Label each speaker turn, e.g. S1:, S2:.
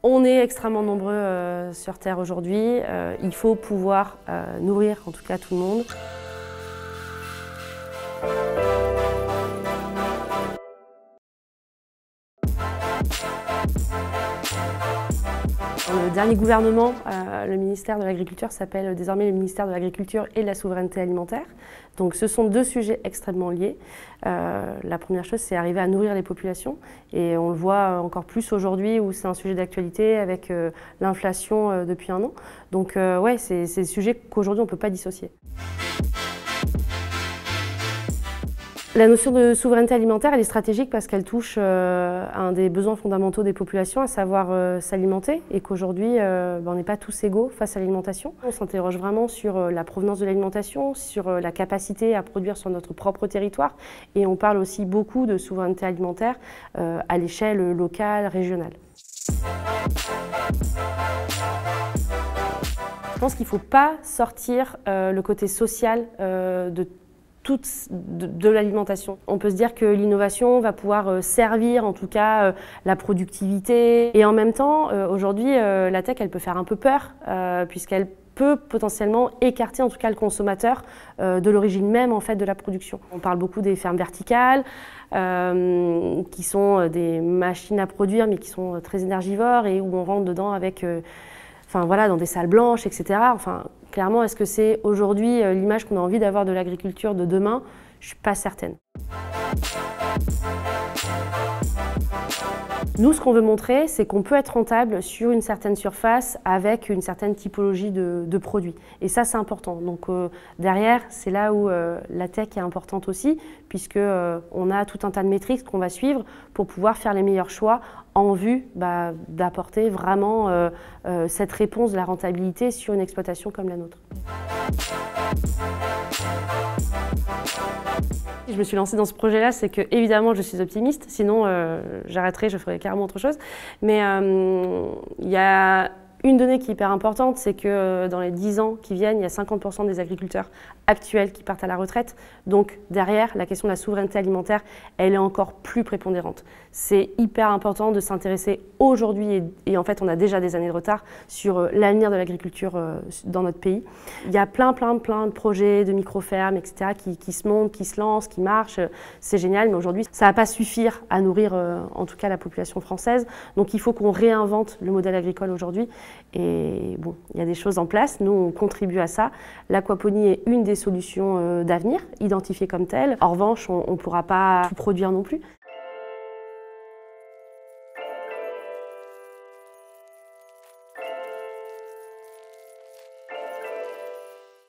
S1: On est extrêmement nombreux sur Terre aujourd'hui. Il faut pouvoir nourrir en tout cas tout le monde. Le dernier gouvernement, le ministère de l'Agriculture s'appelle désormais le ministère de l'Agriculture et de la Souveraineté Alimentaire. Donc ce sont deux sujets extrêmement liés. La première chose, c'est arriver à nourrir les populations et on le voit encore plus aujourd'hui où c'est un sujet d'actualité avec l'inflation depuis un an. Donc ouais, c'est des sujets qu'aujourd'hui on ne peut pas dissocier. La notion de souveraineté alimentaire, elle est stratégique parce qu'elle touche un des besoins fondamentaux des populations, à savoir s'alimenter, et qu'aujourd'hui, on n'est pas tous égaux face à l'alimentation. On s'interroge vraiment sur la provenance de l'alimentation, sur la capacité à produire sur notre propre territoire, et on parle aussi beaucoup de souveraineté alimentaire à l'échelle locale, régionale. Je pense qu'il ne faut pas sortir le côté social de l'alimentation. On peut se dire que l'innovation va pouvoir servir en tout cas la productivité, et en même temps aujourd'hui la tech elle peut faire un peu peur puisqu'elle peut potentiellement écarter en tout cas le consommateur de l'origine même en fait de la production. On parle beaucoup des fermes verticales qui sont des machines à produire mais qui sont très énergivores et où on rentre dedans avec voilà, dans des salles blanches, etc. Enfin, clairement, est-ce que c'est aujourd'hui l'image qu'on a envie d'avoir de l'agriculture de demain? Je ne suis pas certaine. Nous, ce qu'on veut montrer, c'est qu'on peut être rentable sur une certaine surface avec une certaine typologie de produits. Et ça, c'est important. Donc derrière, c'est là où la tech est importante aussi, puisqu'on a tout un tas de métriques qu'on va suivre pour pouvoir faire les meilleurs choix en vue d'apporter vraiment cette réponse de la rentabilité sur une exploitation comme la nôtre. Je me suis lancée dans ce projet-là, c'est que évidemment je suis optimiste, sinon j'arrêterais, je ferais carrément autre chose. Mais il y a une donnée qui est hyper importante, c'est que dans les 10 ans qui viennent, il y a 50% des agriculteurs actuels qui partent à la retraite. Donc derrière, la question de la souveraineté alimentaire, elle est encore plus prépondérante. C'est hyper important de s'intéresser aujourd'hui, et en fait on a déjà des années de retard, sur l'avenir de l'agriculture dans notre pays. Il y a plein de projets de micro-fermes, etc. qui se montent, qui se lancent, qui marchent. C'est génial, mais aujourd'hui ça ne va pas suffire à nourrir en tout cas la population française. Donc il faut qu'on réinvente le modèle agricole aujourd'hui. Et bon, il y a des choses en place, nous on contribue à ça. L'aquaponie est une des solutions d'avenir, identifiée comme telle. En revanche, on ne pourra pas tout produire non plus.